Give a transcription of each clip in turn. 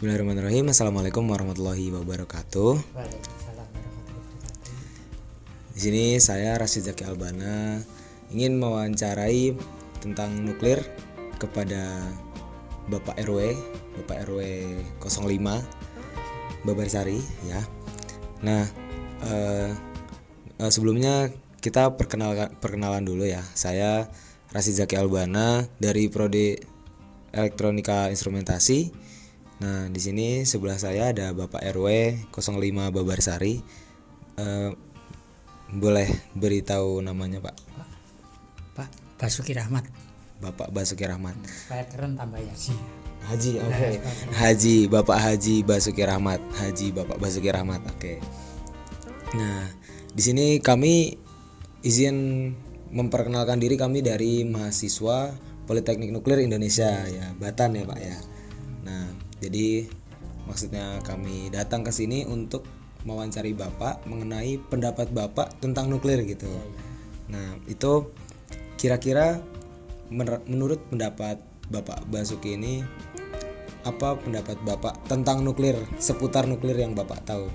Bismillahirrahmanirrahim. Assalamualaikum warahmatullahi wabarakatuh. Waalaikumsalam warahmatullahi wabarakatuh. Di sini saya Rashid Zaki Albana ingin mewawancarai tentang nuklir kepada Bapak RW 05 Babarsari ya. Nah, sebelumnya kita perkenalan dulu ya. Saya Rashid Zaki Albana dari Prodi Elektronika Instrumentasi. Nah, di sini sebelah saya ada Bapak RW 05 Babarsari. Boleh beritahu namanya, Pak? Pak Basuki Rahmat. Bapak Basuki Rahmat. Supaya keren tambah Haji. Haji, oke. Haji, Bapak Haji Basuki Rahmat. Haji Bapak Basuki Rahmat. Oke. Nah, di sini kami izin memperkenalkan diri, kami dari mahasiswa Politeknik Nuklir Indonesia ya, Batan ya, Pak ya. Nah, jadi maksudnya kami datang ke sini untuk mewawancari Bapak mengenai pendapat Bapak tentang nuklir gitu. Nah, itu kira-kira menurut pendapat Bapak Basuki ini, apa pendapat Bapak tentang nuklir, seputar nuklir yang Bapak tahu?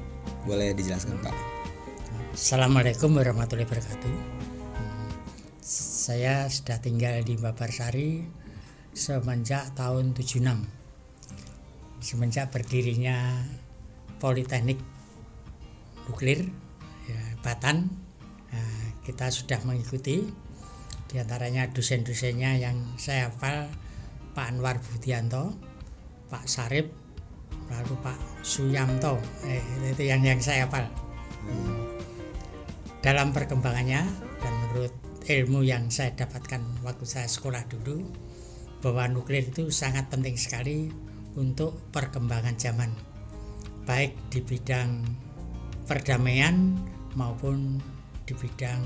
Boleh dijelaskan, Pak? Assalamualaikum warahmatullahi wabarakatuh. Saya sudah tinggal di Babarsari semenjak tahun 76. Semenjak berdirinya Politeknik Nuklir ya, Batan, kita sudah mengikuti, diantaranya dosen-dosennya yang saya hafal, Pak Anwar Budianto, Pak Sarip, lalu Pak Suyamto, itu yang saya hafal. Dalam perkembangannya dan menurut ilmu yang saya dapatkan waktu saya sekolah dulu, bahwa nuklir itu sangat penting sekali untuk perkembangan zaman, baik di bidang perdamaian maupun di bidang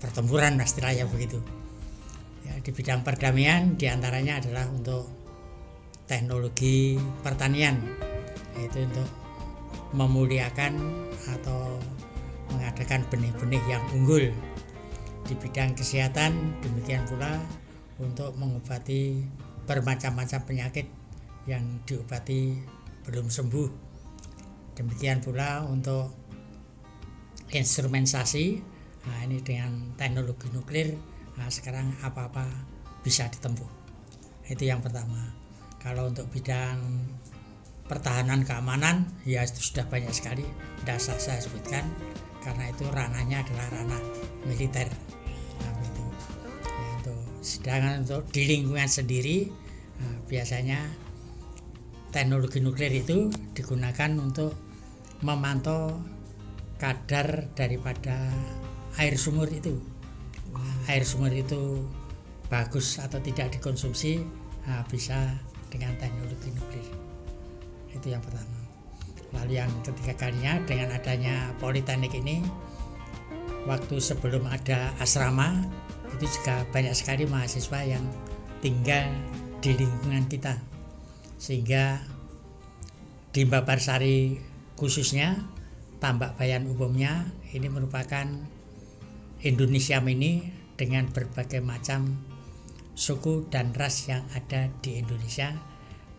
pertempuran, istilahnya begitu ya. Di bidang perdamaian diantaranya adalah untuk teknologi pertanian, yaitu untuk memuliakan atau mengadakan benih-benih yang unggul. Di bidang kesehatan demikian pula untuk mengobati bermacam-macam penyakit yang diobati belum sembuh. Demikian pula untuk instrumentasi, ini dengan teknologi nuklir, sekarang apa-apa bisa ditempuh. Itu yang pertama. Kalau untuk bidang pertahanan keamanan, ya itu sudah banyak sekali, tidak usah saya sebutkan, karena itu ranahnya adalah ranah militer. Sedangkan untuk di lingkungan sendiri, biasanya teknologi nuklir itu digunakan untuk memantau kadar daripada air sumur itu. Air sumur itu bagus atau tidak dikonsumsi, bisa dengan teknologi nuklir. Itu yang pertama. Lalu yang ketiga kalinya, dengan adanya Politeknik ini, waktu sebelum ada asrama, itu juga banyak sekali mahasiswa yang tinggal di lingkungan kita, sehingga di Babarsari khususnya, Tambak Bayan umumnya, ini merupakan Indonesia mini dengan berbagai macam suku dan ras yang ada di Indonesia,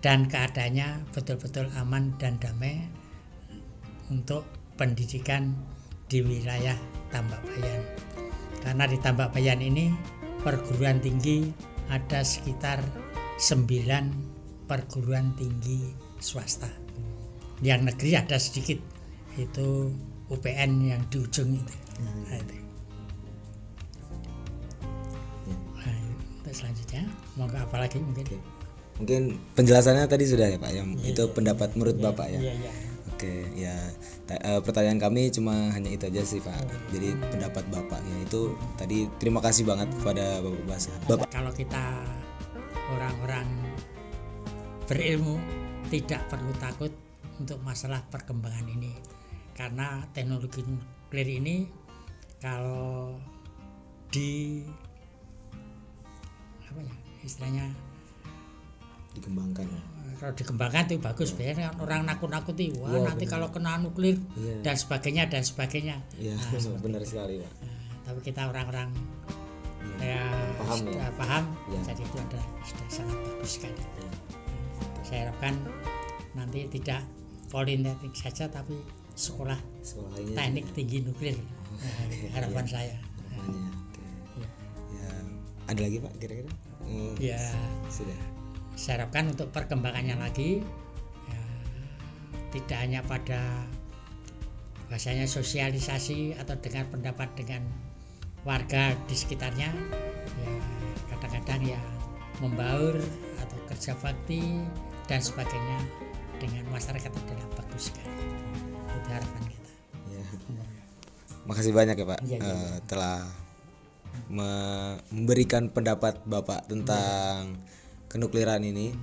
dan keadaannya betul-betul aman dan damai untuk pendidikan di wilayah Tambak Bayan. Karena di Tambak Bayan ini perguruan tinggi ada sekitar 9 perguruan tinggi swasta. Yang negeri ada sedikit, itu UPN yang di ujung itu. Untuk selanjutnya, monggo apa lagi mungkin? Mungkin penjelasannya tadi sudah ya, Pak, yang itu pendapat menurut Bapak ya. Iya. Oke, ya pertanyaan kami cuma hanya itu aja sih, Pak. Jadi pendapat Bapaknya itu tadi, terima kasih banget kepada Bapak. Kalau kita orang-orang berilmu tidak perlu takut untuk masalah perkembangan ini, karena teknologi nuklir ini kalau di istilahnya Dikembangkan. Kalau dikembangkan itu bagus, biasanya orang nakut-nakuti, nanti benar. Kalau kena nuklir dan sebagainya. Iya, benar sekali, Pak. Tapi kita orang-orang paham, jadi itu sudah sangat bagus sekali. saya harapkan nanti tidak politeknik saja tapi sekolah Sekolahnya teknik tinggi nuklir. Harapan saya. namanya. Oke. Ya. Ya, ada lagi Pak kira-kira? Ya, Sudah. saya harapkan untuk perkembangannya lagi ya, tidak hanya pada bahasanya sosialisasi atau dengar pendapat dengan warga di sekitarnya, ya kadang-kadang ya membaur atau kerja bakti dan sebagainya dengan masyarakat adalah bagus sekali. Itu harapan kita. Ya. Makasih banyak ya Pak Iya, iya. telah memberikan pendapat Bapak tentang kenukliran ini.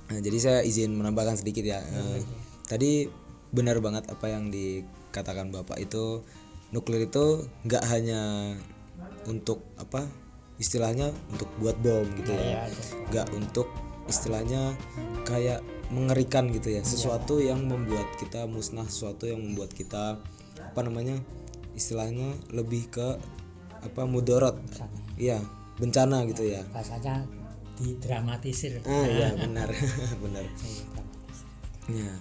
Nah, jadi saya izin menambahkan sedikit ya. Tadi benar banget apa yang dikatakan Bapak itu, nuklir itu nggak hanya untuk apa istilahnya untuk buat bom gitu ya, nggak untuk istilahnya kayak mengerikan gitu ya, sesuatu yang membuat kita musnah, sesuatu yang membuat kita apa namanya istilahnya lebih ke apa mudorot, iya bencana gitu ya. Bahasanya didramatisir. Iya benar benar. Ya,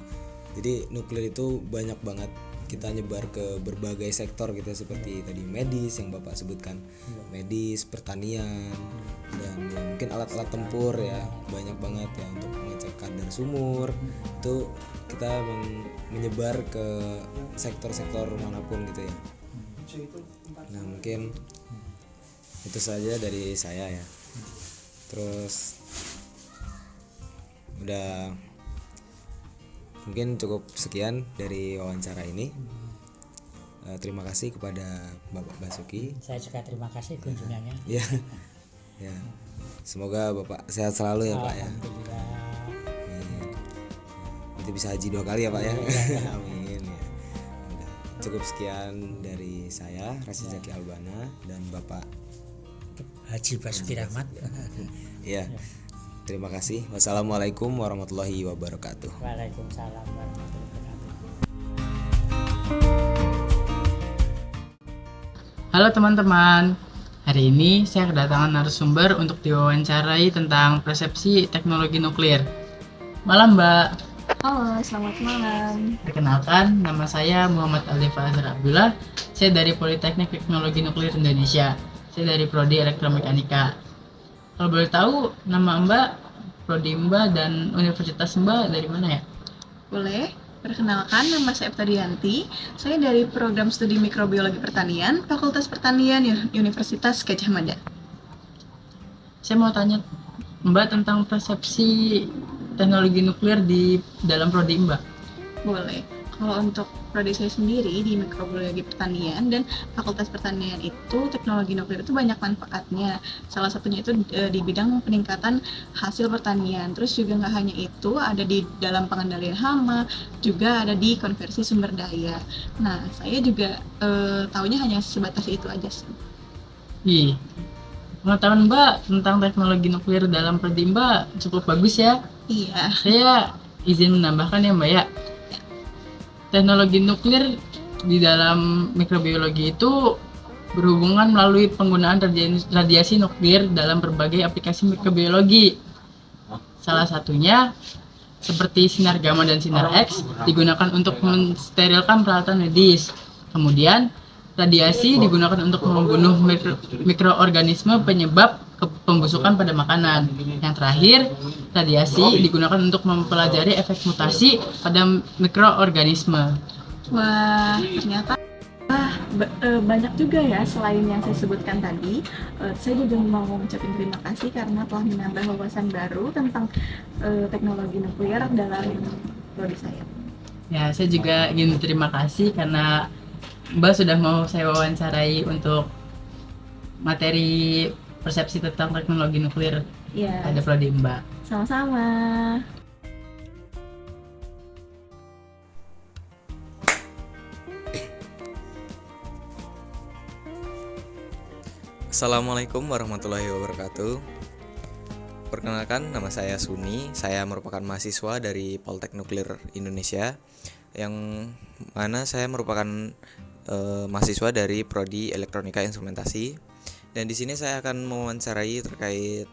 jadi nuklir itu banyak banget kita nyebar ke berbagai sektor gitu seperti tadi medis yang Bapak sebutkan, medis, pertanian, dan ya mungkin alat-alat tempur ya banyak banget ya untuk mengecek kadar sumur. Itu kita menyebar ke sektor-sektor manapun gitu ya. Nah mungkin itu saja dari saya ya. Terus udah mungkin cukup sekian dari wawancara ini. Terima kasih kepada Bapak Basuki. Saya juga terima kasih kunjungannya. Ya, ya. Semoga Bapak sehat selalu ya Pak ya. Alhamdulillah. Amin. Nanti bisa haji 2 kali ya Pak ya. Amin ya. Udah. Cukup sekian dari saya Rasid Zaki Albana dan Bapak Haji Basuki Rahmat. ya. Terima kasih. Wassalamualaikum warahmatullahi wabarakatuh. Waalaikumsalam warahmatullahi wabarakatuh. Halo teman-teman, hari ini saya kedatangan narasumber untuk diwawancarai tentang persepsi teknologi nuklir. Malam Mbak. Halo, selamat malam. Perkenalkan, nama saya Muhammad Alifa Azhar Abdullah. Saya dari Politeknik Teknologi Nuklir Indonesia. Saya dari Prodi Elektromekanika. Kalau boleh tahu, nama Mbak, Prodi Mbak, dan Universitas Mbak dari mana ya? Boleh, perkenalkan nama saya Eptadianti. Saya dari Program Studi Mikrobiologi Pertanian, Fakultas Pertanian Universitas Gadjah Mada. Saya mau tanya Mbak tentang persepsi teknologi nuklir di dalam Prodi Mbak. Boleh. Kalau untuk prodi saya sendiri di Mikrobiologi Pertanian dan Fakultas Pertanian itu, teknologi nuklir itu banyak manfaatnya. Salah satunya itu di bidang peningkatan hasil pertanian. Terus juga nggak hanya itu, ada di dalam pengendalian hama, juga ada di konversi sumber daya. Nah, saya juga taunya hanya sebatas itu aja sih. Ih, pengetahuan Mbak tentang teknologi nuklir dalam Prodi Mbak cukup bagus ya. Iya. Saya izin menambahkan ya Mbak ya. Teknologi nuklir di dalam mikrobiologi itu berhubungan melalui penggunaan radiasi nuklir dalam berbagai aplikasi mikrobiologi. Salah satunya seperti sinar gamma dan sinar X digunakan untuk mensterilkan peralatan medis. Kemudian radiasi digunakan untuk membunuh mikroorganisme penyebab pembusukan pada makanan. Yang terakhir, radiasi digunakan untuk mempelajari efek mutasi pada mikroorganisme. Wah, ternyata banyak juga ya selain yang saya sebutkan tadi. Saya juga mau mengucapkan terima kasih karena telah menambah wawasan baru tentang teknologi nuklir dalam prodi saya. Ya, saya juga ingin terima kasih karena Mbak sudah mau saya wawancarai untuk materi persepsi tentang teknologi nuklir Ya, pada prodi Mbak. sama-sama. Assalamualaikum warahmatullahi wabarakatuh. Perkenalkan, nama saya Suni. Saya merupakan mahasiswa dari Poltek Nuklir Indonesia, yang mana saya merupakan mahasiswa dari Prodi Elektronika Instrumentasi. Dan di sini saya akan mewawancarai terkait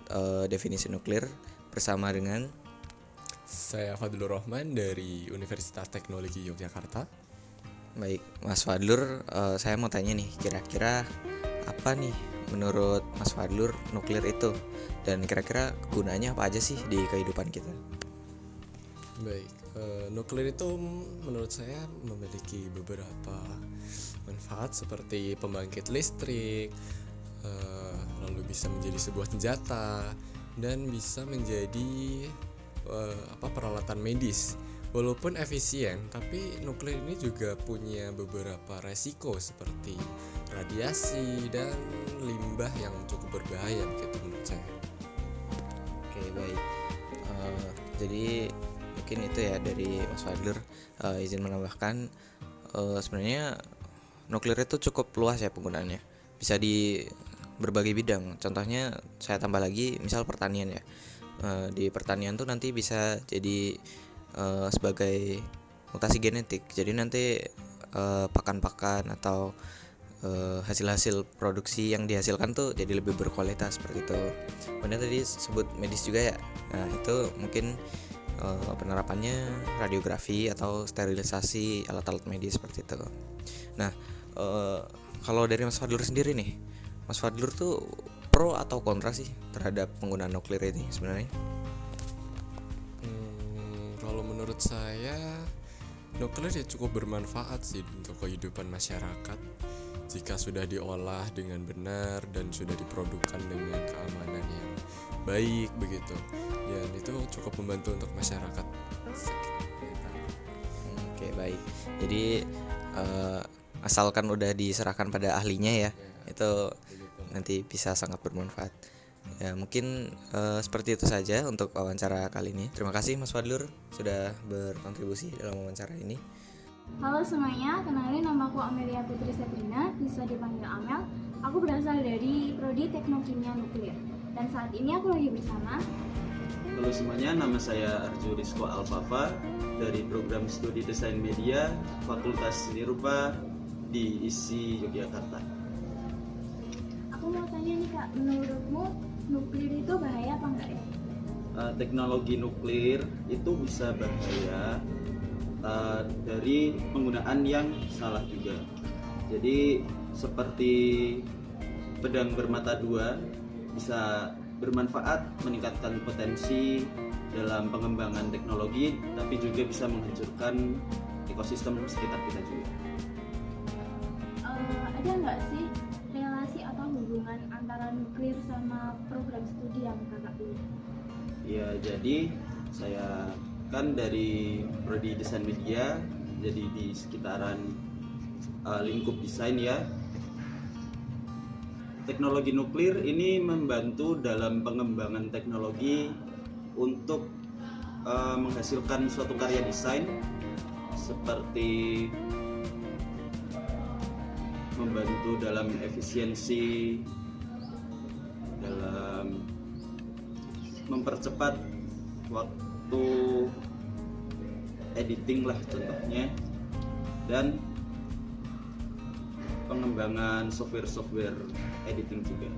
definisi nuklir bersama dengan Saya Fadlur Rahman dari Universitas Teknologi Yogyakarta. Baik, Mas Fadlur, saya mau tanya nih, kira-kira apa nih menurut Mas Fadlur nuklir itu? Dan kira-kira kegunaannya apa aja sih di kehidupan kita? Baik, nuklir itu menurut saya memiliki beberapa manfaat seperti pembangkit listrik, lalu bisa menjadi sebuah senjata, dan bisa menjadi peralatan medis. Walaupun efisien, tapi nuklir ini juga punya beberapa resiko seperti radiasi dan limbah yang cukup berbahaya gitu menurut saya. Oke, baik. Jadi mungkin itu ya dari Mas Fadlur. Izin menambahkan, sebenarnya nuklir itu cukup luas ya penggunaannya. Bisa di berbagai bidang. Contohnya saya tambah lagi, misal pertanian ya. Di pertanian tuh nanti bisa jadi sebagai mutasi genetik. Jadi nanti pakan-pakan atau hasil-hasil produksi yang dihasilkan tuh jadi lebih berkualitas seperti itu. Kemudian tadi sebut medis juga ya. Nah, itu mungkin penerapannya radiografi atau sterilisasi alat-alat medis seperti itu. Nah, kalau dari Mas Fadlur sendiri nih, Mas Fadlur tuh pro atau kontra sih terhadap penggunaan nuklir ini sebenarnya? Kalau menurut saya nuklir ya cukup bermanfaat sih untuk kehidupan masyarakat jika sudah diolah dengan benar dan sudah diprodukkan dengan keamanan yang baik begitu. Dan itu cukup membantu untuk masyarakat sekitar. Oke, baik. Jadi asalkan udah diserahkan pada ahlinya ya, itu nanti bisa sangat bermanfaat. Ya, mungkin seperti itu saja untuk wawancara kali ini. Terima kasih Mas Fadlur sudah berkontribusi dalam wawancara ini. Halo semuanya, kenalin nama aku Amelia Putri Setrina, bisa dipanggil Amel. Aku berasal dari Prodi Teknokimia Nuklir. Dan saat ini aku lagi bersama. Halo semuanya, nama saya Arju Rizko Alfafa dari Program Studi Desain Media Fakultas Seni Rupa di ISI Yogyakarta. Aku mau tanya nih Kak, menurutmu nuklir itu bahaya apa enggak ya? Teknologi nuklir itu bisa bahaya dari penggunaan yang salah juga. Jadi seperti pedang bermata dua, bisa bermanfaat meningkatkan potensi dalam pengembangan teknologi, tapi juga bisa menghancurkan ekosistem sekitar kita juga. Ada nggak sih relasi atau hubungan antara nuklir sama program studi yang kakak pilih? Ya, jadi saya kan dari Prodi Desain Media, jadi di sekitaran lingkup desain ya. Teknologi nuklir ini membantu dalam pengembangan teknologi untuk menghasilkan suatu karya desain, seperti membantu dalam efisiensi, dalam mempercepat waktu editing lah contohnya, dan pengembangan software editing juga.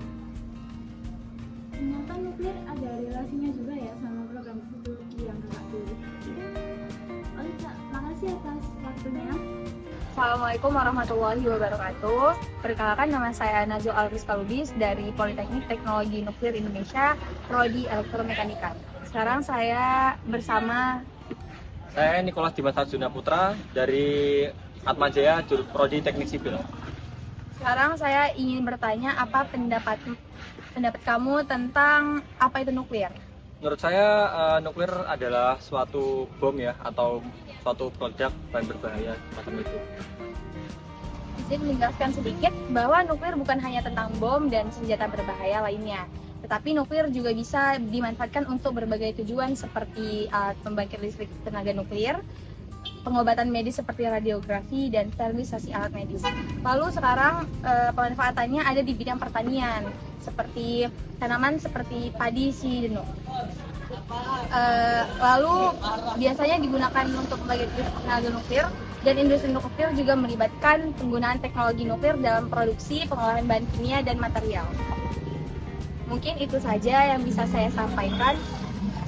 Ternyata nuklir ada relasinya juga ya sama program studi yang kakak pilih. Oke Kak, makasih atas waktunya. Assalamualaikum warahmatullahi wabarakatuh. Perkenalkan, nama saya Nazul Alrizka Lubis dari Politeknik Teknologi Nuklir Indonesia, Prodi Elektromekanika. Sekarang saya bersama Nikolas Dimas Arjuna Putra dari Atmajaya, Prodi Teknik Sipil. Sekarang saya ingin bertanya, apa pendapat kamu tentang apa itu nuklir? Menurut saya nuklir adalah suatu bom ya, atau suatu produk bahan berbahaya macam itu. Izin menjelaskan sedikit bahwa nuklir bukan hanya tentang bom dan senjata berbahaya lainnya, tetapi nuklir juga bisa dimanfaatkan untuk berbagai tujuan seperti pembangkit listrik tenaga nuklir, pengobatan medis seperti radiografi, dan sterilisasi alat medis. Lalu sekarang pemanfaatannya ada di bidang pertanian, seperti tanaman seperti padi sideno. Lalu biasanya digunakan untuk pembangkit tenaga nuklir, dan industri nuklir juga melibatkan penggunaan teknologi nuklir dalam produksi, pengolahan bahan kimia, dan material. Mungkin itu saja yang bisa saya sampaikan.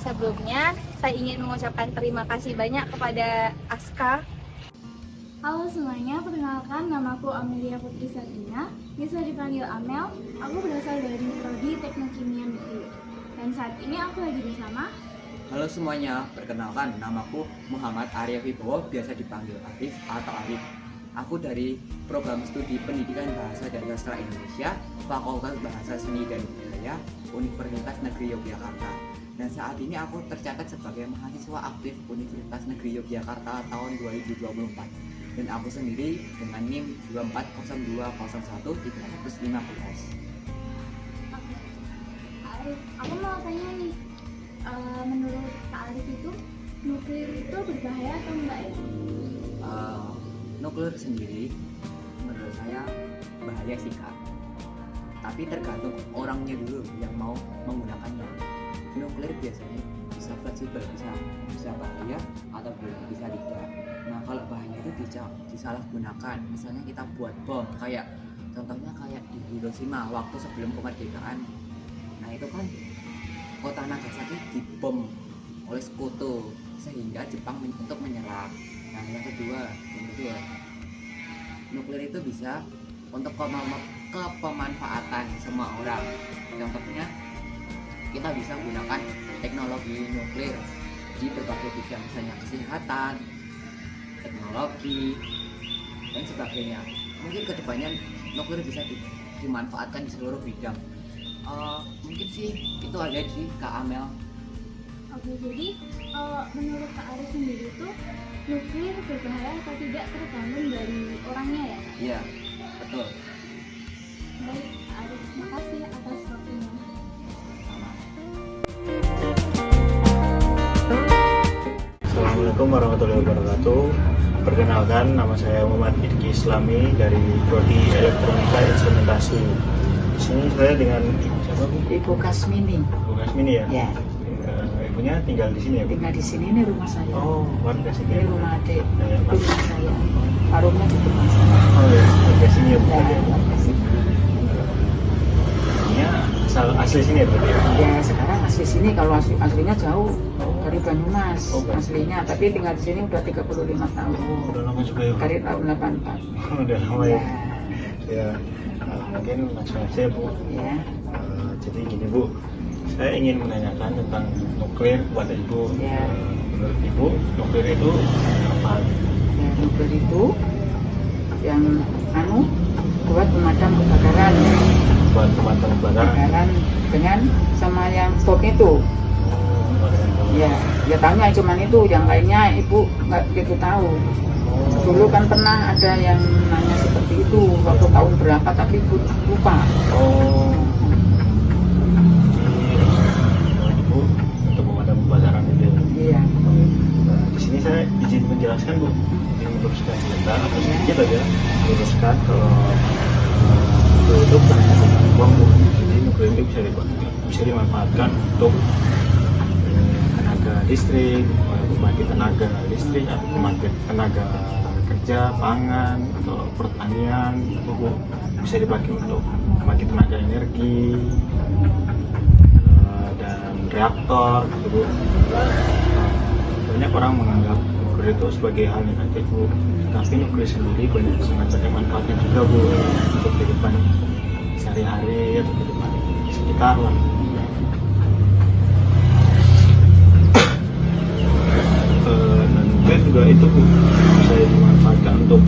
Sebelumnya, saya ingin mengucapkan terima kasih banyak kepada Aska. Halo semuanya, perkenalkan namaku Amelia Putri Sabrina, bisa dipanggil Amel. Aku berasal dari Prodi Teknik Kimia Nuklir. Dan saat ini aku lagi bersama. Halo semuanya, perkenalkan namaku Muhammad Arya Wibowo, biasa dipanggil Arif atau Arif. Aku dari Program Studi Pendidikan Bahasa dan Sastra Indonesia, Fakultas Bahasa Seni dan Budaya, Universitas Negeri Yogyakarta. Dan saat ini aku tercatat sebagai mahasiswa aktif Universitas Negeri Yogyakarta tahun 2024. Dan aku sendiri dengan NIM 240201315. Arif, aku mau tanya nih, menurut Kak Arif itu nuklir itu berbahaya atau enggak ya? Nuklir sendiri menurut saya bahaya sih Kak, tapi tergantung orangnya dulu yang mau menggunakannya. Nuklir biasanya bisa fleksibel, bisa bahaya atau bisa tidak. Nah kalau bahaya itu disalahgunakan, misalnya kita buat bom, kayak contohnya kayak di Hiroshima waktu sebelum kemerdekaan. Nah itu kan kota Nagasaki dibom oleh sekutu sehingga Jepang untuk menyerang. Nah yang kedua, nuklir itu bisa untuk kepemanfaatan semua orang. Contohnya kita bisa gunakan teknologi nuklir di berbagai bidang, misalnya kesehatan, teknologi, dan sebagainya. Mungkin kedepannya nuklir bisa dimanfaatkan di seluruh bidang. Mungkin sih itu aja sih Kak Amel. Oke, jadi menurut Kak Arif sendiri itu nuklir berbahaya atau tidak tergantung dari orangnya ya? Iya, betul. Baik, Kak Arif, terima kasih atas waktunya. Assalamualaikum warahmatullahi wabarakatuh. Perkenalkan, nama saya Muhammad Idki Islami dari Prodi Elektronika Instrumentasi. Di sini saya dengan siapa Bu? Ibu Kasmini. Ibu Kasmini ya? Ya. Ibunya tinggal di sini ya Bu? Tinggal di sini, ini rumah saya. Oh, warga sini. Ini rumah adik. Ya, Itu rumah saya. Warungnya di rumah saya. Oh ya, warga sini ya Bu? Ya, warga sini. Ini asli sini ya Bu? Ya, sekarang asli sini. Kalau aslinya jauh dari Banyumas aslinya, tapi tinggal di sini udah 35 tahun. Oh, udah lama juga ya? Dari tahun 84. Udah lama ya? Ya, mungkin langsung aja Bu. Ya. Jadi gini Bu, saya ingin menanyakan tentang nuklir kepada Ibu. Ya. Menurut Ibu, nuklir itu apa? Ya, nuklir itu yang buat pemadam kebakaran. Buat pemadam kebakaran dengan sama yang stop itu. Ya, ya tanya cuman itu, yang lainnya Ibu nggak begitu tahu. Dulu kan pernah ada yang nanya seperti itu waktu tahun berapa, tapi Ibu lupa. Oh. Ibu untuk pemadam kebakaran itu. Iya. Nah, di sini saya izin menjelaskan Bu, izin meluruskan sebentar atau sedikit aja meluruskan kalau itu bukan hanya uang Bu. Jadi nuklir itu bisa dimanfaatkan untuk tenaga listrik, pembangkit tenaga listrik atau pembangkit tenaga kerja, pangan atau pertanian, itu bisa dipakai untuk pembangkit tenaga energi dan reaktor gitu. Banyak orang menganggap nuklir itu sebagai hal negatif Bu, tapi nuklir sendiri sangat banyak manfaatnya juga Bu untuk kehidupan sehari-hari atau kehidupan sekitar lah. Nuklir juga itu Bu, bisa dimanfaatkan untuk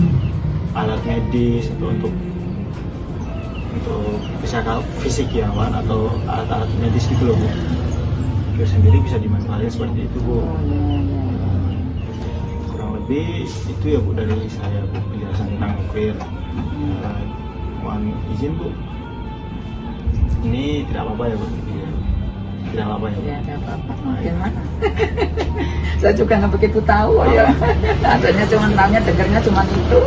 alat medis atau untuk fisikawan atau alat-alat medis gitu loh Bu. Nuklir sendiri bisa dimanfaatkan seperti itu Bu. Kurang lebih itu ya Bu dari saya Bu, penjelasan tentang nuklir. Mohon izin Bu, ini tidak apa-apa ya Bu? Tidak apa-apa ya Bu? Ya, tidak apa-apa. Gimana? Saya juga nggak begitu tahu ya. Adanya cuma tahunya, dengarnya cuma itu.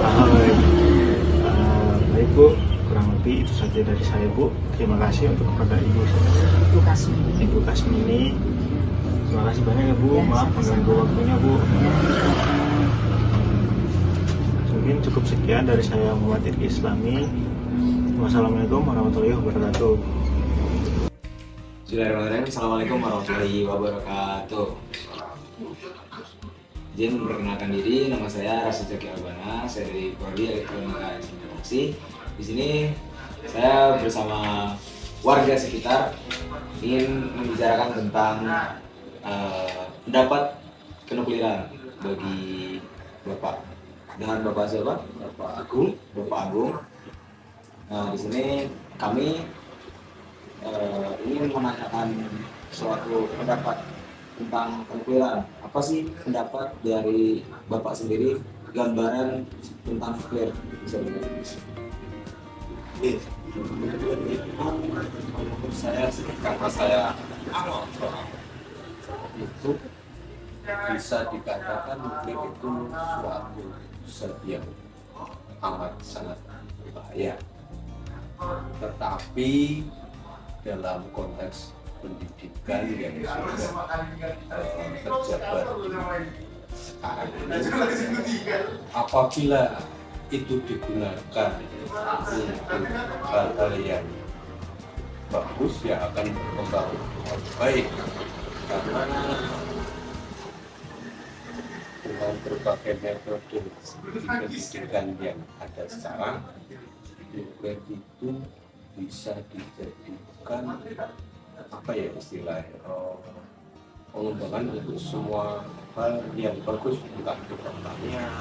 Baik Bu, kurang lebih itu saja dari saya Bu. Terima kasih untuk kepada Ibu Kasmini. Ibu Kasmini. Terima kasih banyak ya Bu. Maaf mengganggu waktunya Bu. Mungkin cukup sekian dari saya Muhammad Idki Islami. Wassalamualaikum warahmatullahi wabarakatuh. Bismillahirrahmanirrahim. Assalamualaikum warahmatullahi wabarakatuh. Izin memperkenalkan diri, nama saya Rasid Zaki Albana, saya dari Prodi Elektronika Instrumentasi. Di sini saya bersama warga sekitar ingin membicarakan tentang pendapat kenukliran bagi Bapak. Dengan Bapak siapa? Bapak Agung. Nah, di sini kami ingin menanyakan suatu pendapat tentang nukliran. Apa sih pendapat dari Bapak sendiri, gambaran tentang nuklir? Bisa menurut saya karena saya awal itu bisa dikatakan nuklir itu suatu zat yang amat sangat berbahaya, tetapi dalam konteks pendidikan yang sudah terjabar sekarang ini, apabila itu digunakan untuk hal-hal yang bagus, ya akan berkembang baik, karena dengan berbagai metode pendidikan yang ada sekarang, nuklir itu bisa dijadikan apa ya istilahnya, pengembangan untuk semua hal yang bagus, entah itu pertanian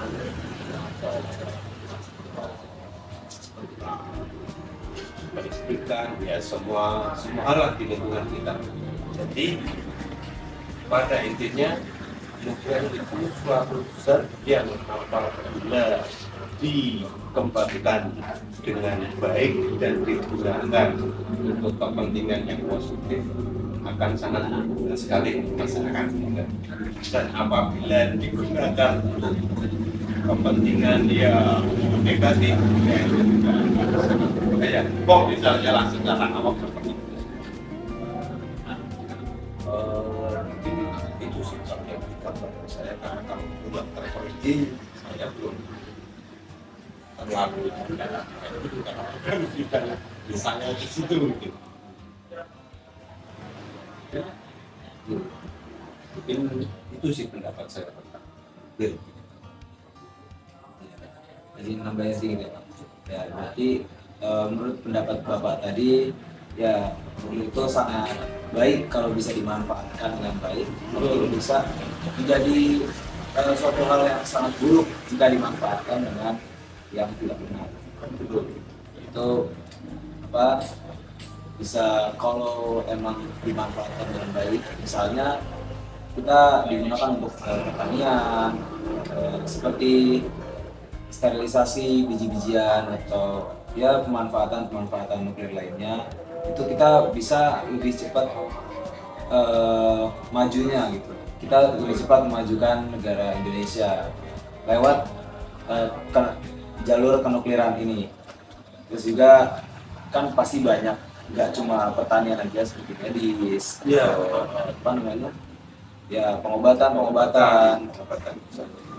atau pendidikan, ya semua hal lah di lingkungan kita. Jadi pada intinya nuklir itu suatu zat yang apabila dikembangkan dengan baik dan digunakan untuk kepentingan yang positif akan sangat berguna sekali untuk masyarakat. Dan apabila digunakan untuk kepentingan yang negatif, ya bom misalnya langsung secara awam seperti itu. Itu sih yang dikatakan saya, karena kalau belum terperinci saya belum terlalu misalnya di situ gitu. Ya, mungkin itu sih pendapat saya tentang nuklir. Jadi nambahin sedikit ya Pak. Ya, berarti menurut pendapat Bapak tadi, ya nuklir itu sangat baik kalau bisa dimanfaatkan dengan baik. Kalau bisa menjadi suatu hal yang sangat buruk jika dimanfaatkan dengan yang tidak benar. Itu apa? Bisa kalau emang dimanfaatkan dengan baik, misalnya kita digunakan untuk pertanian, seperti sterilisasi biji-bijian atau ya pemanfaatan nuklir lainnya, itu kita bisa lebih cepat majunya gitu. Kita lebih cepat memajukan negara Indonesia lewat jalur kenukliran ini. Terus juga kan pasti banyak, nggak cuma pertanian aja, seperti medis, apa namanya, ya pengobatan,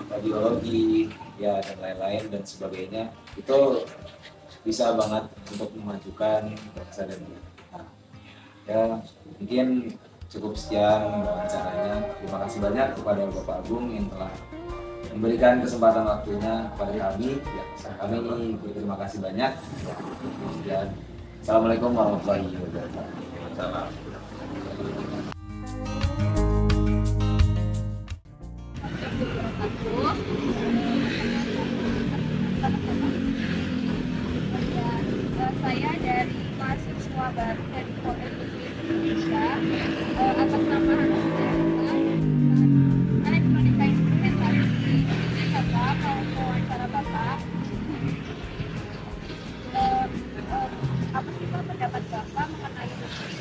radiologi, ya dan lain-lain dan sebagainya. Itu bisa banget untuk memajukan bangsa dan negara. Ya mungkin cukup sekian wawancaranya. Terima kasih banyak kepada Bapak Agung yang telah memberikan kesempatan waktunya kepada kami. Ya, kami berterima kasih banyak. Dan Assalamualaikum warahmatullahi wabarakatuh. Saya dari mahasiswa baru dari Politeknik Indonesia, atas nama Elektronika Instrumentasi. Bapak mau wawancara Bapak. Apa sih Pak pendapat Bapak mengenai nuklir?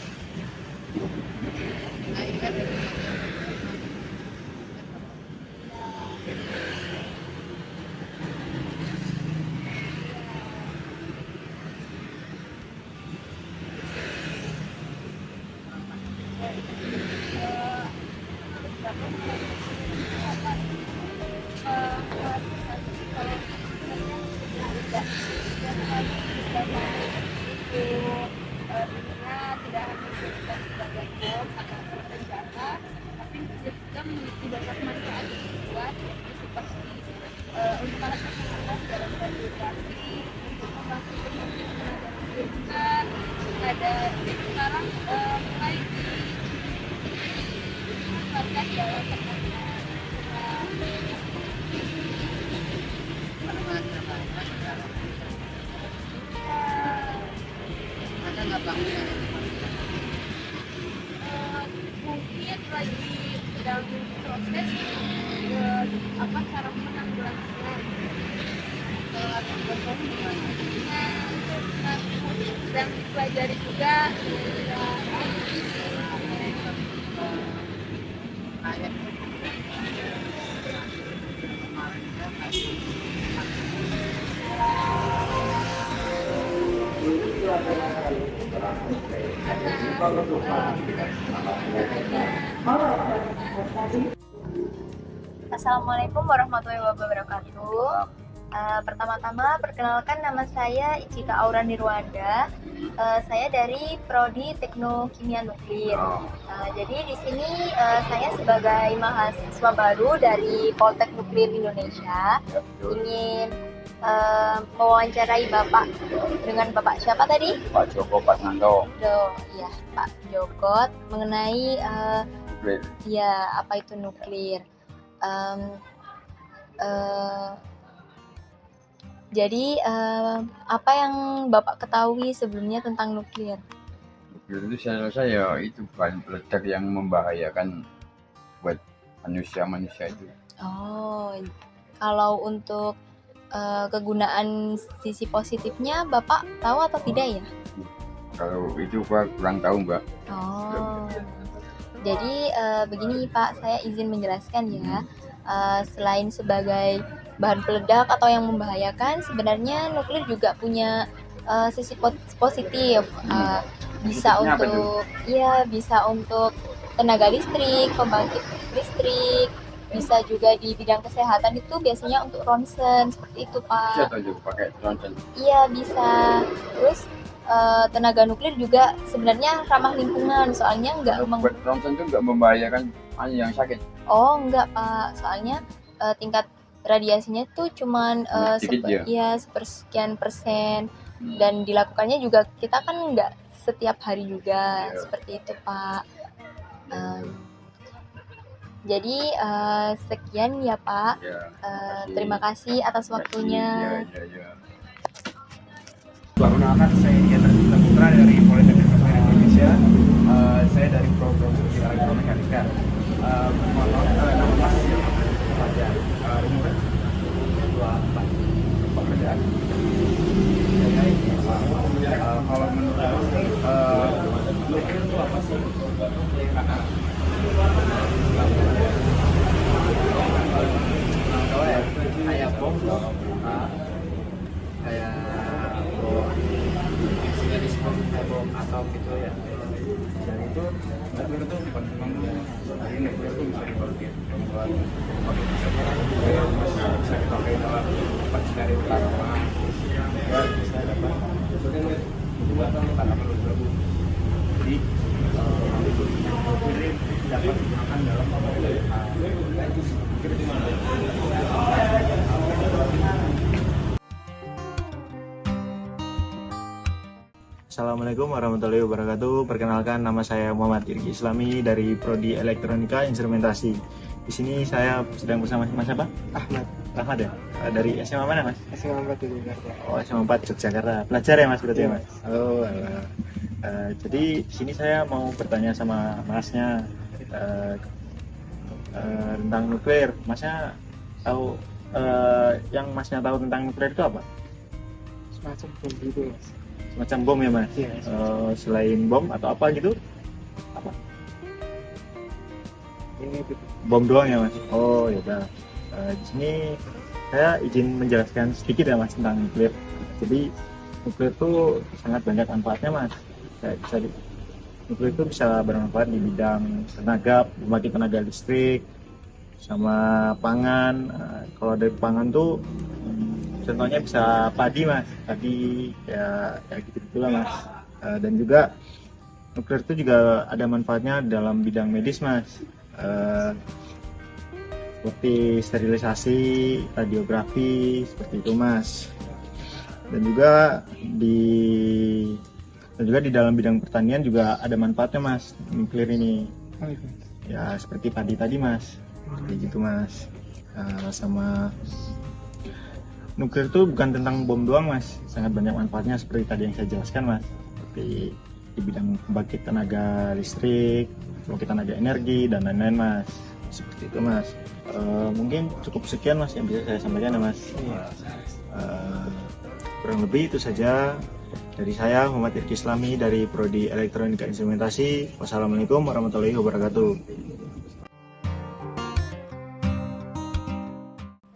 radiografi, membantu penelitian juga ada sekarang mulai dimanfaatkan dalam pertanian. Ada nggak Bang? Mungkin lagi sedang proses cara menanggulanginya. Sedang dipelajari juga. Assalamualaikum warahmatullahi wabarakatuh. Pertama-tama perkenalkan, nama saya Icita Aura Nirwanda. Saya dari Prodi Teknokimia Nuklir. Jadi di sini saya sebagai mahasiswa baru dari Poltek Nuklir Indonesia ingin mewawancarai Bapak. Dengan Bapak siapa tadi? Pak Joko Pasando. Iya, Pak Joko, mengenai Nuklir. ya apa itu nuklir. Jadi apa yang Bapak ketahui sebelumnya tentang nuklir? Nuklir itu saya rasa ya itu bahan peledak yang membahayakan buat manusia itu. Oh, kalau untuk kegunaan sisi positifnya Bapak tahu atau tidak ya? Kalau itu Pak kurang tahu Mbak. Oh, jadi begini Pak, saya izin menjelaskan ya. Selain sebagai bahan peledak atau yang membahayakan, sebenarnya nuklir juga punya sisi positif. Bisa untuk bisa untuk tenaga listrik, pembangkit listrik, bisa juga di bidang kesehatan itu biasanya untuk ronsen seperti itu Pak. Bisa aja pakai ronsen. Iya bisa. Terus tenaga nuklir juga sebenarnya ramah lingkungan, soalnya buat ronsen itu nggak membahayakan yang sakit. Oh enggak Pak, soalnya tingkat radiasinya tuh cuman sepersekian persen, dan dilakukannya juga kita kan nggak setiap hari juga seperti itu Pak. Jadi sekian ya Pak. Terima kasih atas waktunya. Perkenalkan, saya Dian Putra dari Politeknik Indonesia. Saya dari program studi elektromekanika. Nama Mas pelajar umur 24. Pekerjaan. Kalau menurut nuklir itu apa sih? Kayak bom, kayak bom atom gitu ya. Dan itu nuklir itu memang dari nuklir itu bisa dipakai membuat bisa dipakai dalam pencarian utama ya, bisa dapat membuat tanaman baru. Jadi nuklir dapat digunakan dalam Assalamualaikum warahmatullahi wabarakatuh. Perkenalkan, nama saya Muhammad Irgi Islami dari Prodi Elektronika Instrumentasi. Di sini saya sedang bersama Mas apa? Ahmad ya. Dari SMA mana Mas? SMA 4 Yogyakarta. Oh, SMA 4 Yogyakarta. Pelajar ya Mas berarti ya Mas? Oh, jadi di sini saya mau bertanya sama Masnya tentang nuklir. Masnya tahu yang Masnya tahu tentang nuklir itu apa? Semacam bom gitu Mas. Semacam bom ya Mas? Iya. Selain bom atau apa gitu? Apa? Ini bom doang ya Mas? Oh ya udah. Di sini saya izin menjelaskan sedikit ya Mas tentang nuklir. Jadi nuklir itu sangat banyak manfaatnya Mas. Nuklir itu bisa bermanfaat di bidang tenaga, pembangkit tenaga listrik, sama pangan. Kalau dari pangan tuh contohnya bisa padi Mas, padi ya gitu-gitulah Mas. Dan juga nuklir itu juga ada manfaatnya dalam bidang medis Mas, seperti sterilisasi, radiografi, seperti itu Mas. dan juga di dalam bidang pertanian juga ada manfaatnya Mas, nuklir ini. Ya seperti padi tadi Mas, kayak gitu Mas. Sama nuklir itu bukan tentang bom doang Mas, sangat banyak manfaatnya seperti tadi yang saya jelaskan Mas, seperti di bidang pembangkit tenaga listrik, pembangkit tenaga energi dan lain-lain Mas, seperti itu Mas. Mungkin cukup sekian Mas yang bisa saya sampaikan ya Mas. Kurang lebih itu saja dari saya, Muhammad Irki Islami dari Prodi Elektronika Instrumentasi. Wassalamualaikum warahmatullahi wabarakatuh.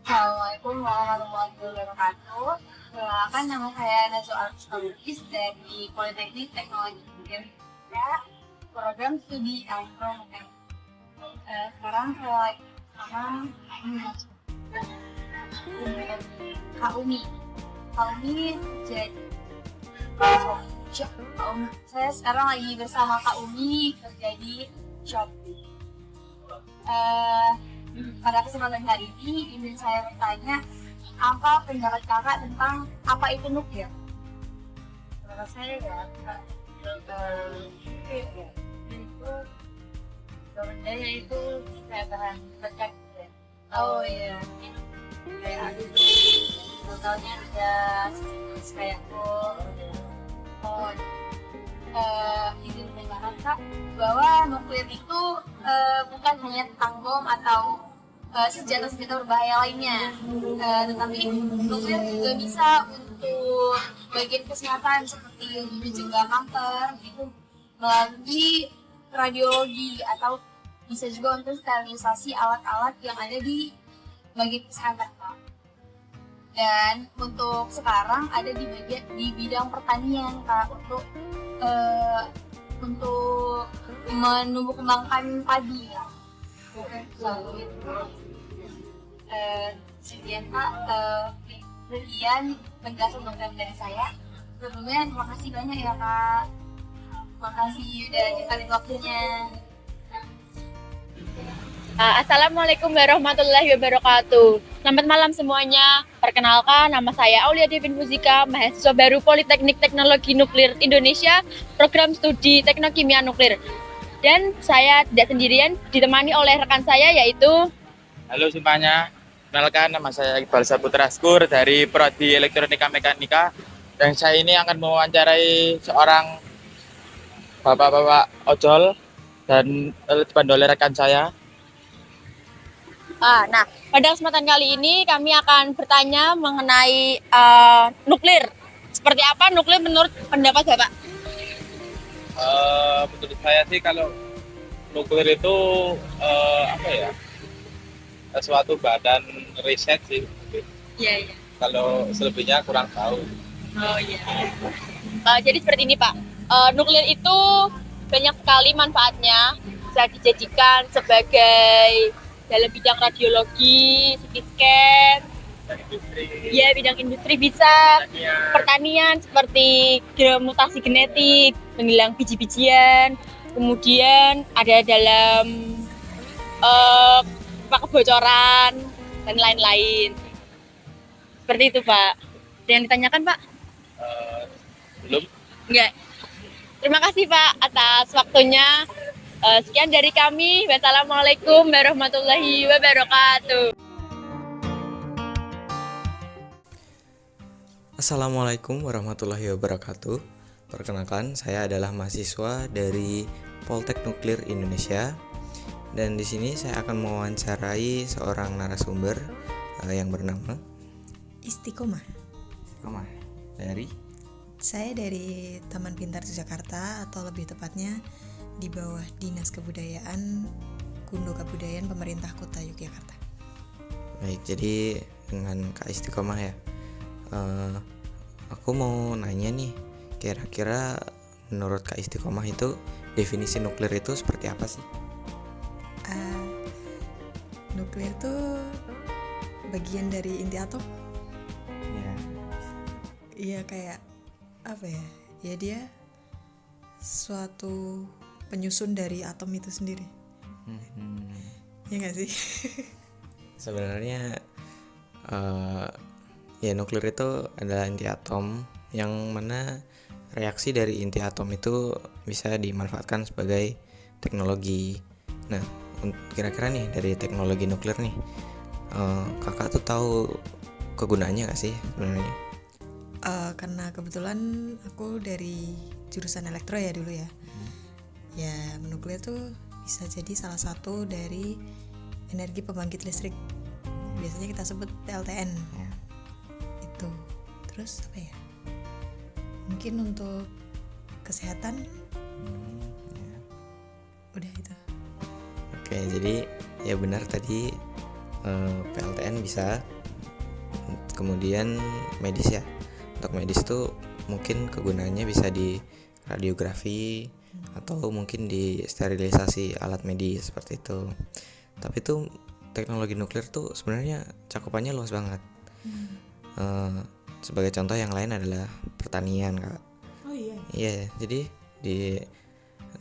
Assalamualaikum warahmatullahi wabarakatuh. Perkenalkan, nama saya Najwa Arus dari Politeknik Teknologi Indonesia, program studi Elektronika. Sekarang saya lagi sama Kak Umi. Kak Umi jadi saya sekarang lagi bersama Kak Umi kerja di Shopee. Pada kesempatan kali ini ingin saya bertanya, apa pendapat kakak tentang apa itu nuklir? Menurut saya ya, itu sebenarnya itu kayak bahan peledak. Oh iya, kayak totalnya ada kayak izin mendengarkan Kak bahwa nuklir itu bukan hanya tentang bom atau senjata-senjata berbahaya lainnya, tetapi nuklir juga bisa untuk bagian kesehatan seperti mencegah kanker gitu melalui radiologi, atau bisa juga untuk sterilisasi alat-alat yang ada di bagian kesehatan Kak. Dan untuk sekarang ada di bidang pertanian Kak, untuk menumbuh kembangkan padi. Sekian Kak, sekian penjelasan dari saya. Sebelumnya terima kasih banyak ya Kak. Terima kasih udah nyempetin waktunya. Assalamualaikum warahmatullahi wabarakatuh. Selamat malam semuanya. Perkenalkan, nama saya Aulia Devin Musika, mahasiswa baru Politeknik Teknologi Nuklir Indonesia, program studi Teknokimia Nuklir. Dan saya tidak sendirian, ditemani oleh rekan saya yaitu... Halo semuanya, kenalkan nama saya Iqbal Saputra Askur dari Prodi Elektronika Mekanika. Dan saya ini akan mewawancarai seorang bapak-bapak ojol dan dibantu oleh rekan saya. Nah, pada kesempatan kali ini kami akan bertanya mengenai nuklir. Seperti apa nuklir menurut pendapat Bapak? Menurut saya sih kalau nuklir itu suatu badan riset sih. Iya. Kalau selebihnya kurang tahu. Oh iya. Jadi seperti ini Pak, nuklir itu banyak sekali manfaatnya, bisa dijadikan sebagai dalam bidang radiologi, CT scan, ya bidang industri bisa, pertanian seperti mutasi genetik, menghilang biji-bijian, kemudian ada dalam kebocoran dan lain-lain. Seperti itu Pak. Ada yang ditanyakan Pak? Belum. Enggak. Terima kasih Pak atas waktunya. Sekian dari kami. Wassalamualaikum warahmatullahi wabarakatuh. Assalamualaikum warahmatullahi wabarakatuh. Perkenalkan, saya adalah mahasiswa dari Poltek Nuklir Indonesia. Dan di sini saya akan mewawancarai seorang narasumber yang bernama Istiqomah. Dari? Saya dari Taman Pintar Jakarta, atau lebih tepatnya di bawah Dinas Kebudayaan Kundo Kebudayaan Pemerintah Kota Yogyakarta. Baik, jadi dengan Kak Istiqomah ya, aku mau nanya nih, kira-kira menurut Kak Istiqomah itu definisi nuklir itu seperti apa sih? Nuklir itu bagian dari inti atom. Iya, kayak apa ya? Ya dia suatu penyusun dari atom itu sendiri. Ya nggak sih? Sebenarnya Ya, nuklir itu adalah inti atom yang mana reaksi dari inti atom itu bisa dimanfaatkan sebagai teknologi. Nah, kira-kira nih dari teknologi nuklir nih, kakak tuh tahu kegunaannya gak sih sebenarnya? Karena kebetulan aku dari jurusan elektro ya dulu ya. Ya, nuklir tuh bisa jadi salah satu dari energi pembangkit listrik. Biasanya kita sebut PLTN. Itu. Terus apa ya? Mungkin untuk kesehatan. Udah itu. Oke, jadi ya benar tadi, PLTN bisa. Kemudian medis ya. Untuk medis tuh mungkin kegunaannya bisa di radiografi atau mungkin di sterilisasi alat medis seperti itu. Tapi tuh teknologi nuklir tuh sebenarnya cakupannya luas banget. Sebagai contoh yang lain adalah pertanian, Kak. Oh iya. Iya, jadi di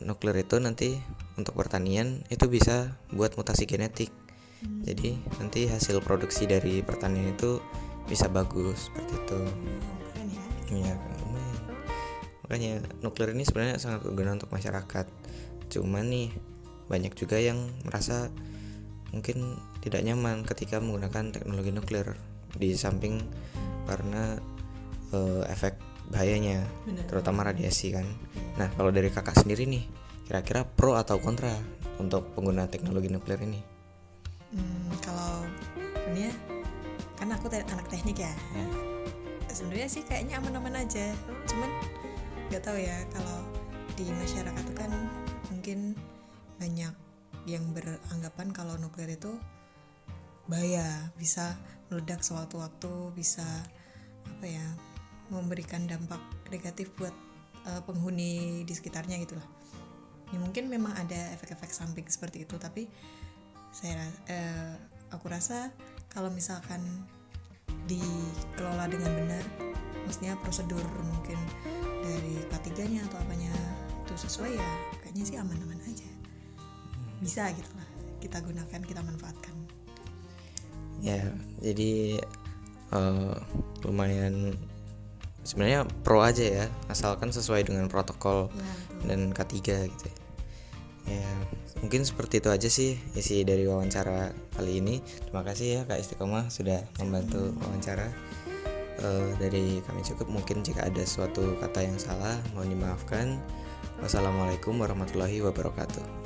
nuklir itu nanti untuk pertanian itu bisa buat mutasi genetik. Jadi nanti hasil produksi dari pertanian itu bisa bagus seperti itu. Keren ya. Iya, lumayan. Makanya nuklir ini sebenarnya sangat berguna untuk masyarakat. Cuman nih banyak juga yang merasa mungkin tidak nyaman ketika menggunakan teknologi nuklir, di samping karena efek bahayanya, terutama radiasi kan. Nah, kalau dari kakak sendiri nih, kira-kira pro atau kontra untuk penggunaan teknologi nuklir ini? Kalau sebenarnya kan aku anak teknik ya. Sebenarnya sih kayaknya aman-aman aja. Cuman nggak tahu ya, kalau di masyarakat itu kan mungkin banyak yang beranggapan kalau nuklir itu bahaya, bisa meledak sewaktu-waktu, bisa apa ya, memberikan dampak negatif buat penghuni di sekitarnya gitulah. Ya, mungkin memang ada efek-efek samping seperti itu, tapi aku rasa kalau misalkan dikelola dengan benar, maksudnya prosedur mungkin dari K3-nya atau apanya itu sesuai, ya kayaknya sih aman-aman aja. Bisa gitulah kita gunakan, kita manfaatkan. Ya, jadi lumayan sebenarnya pro aja ya, asalkan sesuai dengan protokol dan K3 gitu. Ya, mungkin seperti itu aja sih isi dari wawancara kali ini. Terima kasih ya Kak Istiqomah sudah membantu wawancara. Dari kami cukup, mungkin jika ada suatu kata yang salah mohon dimaafkan. Wassalamualaikum warahmatullahi wabarakatuh.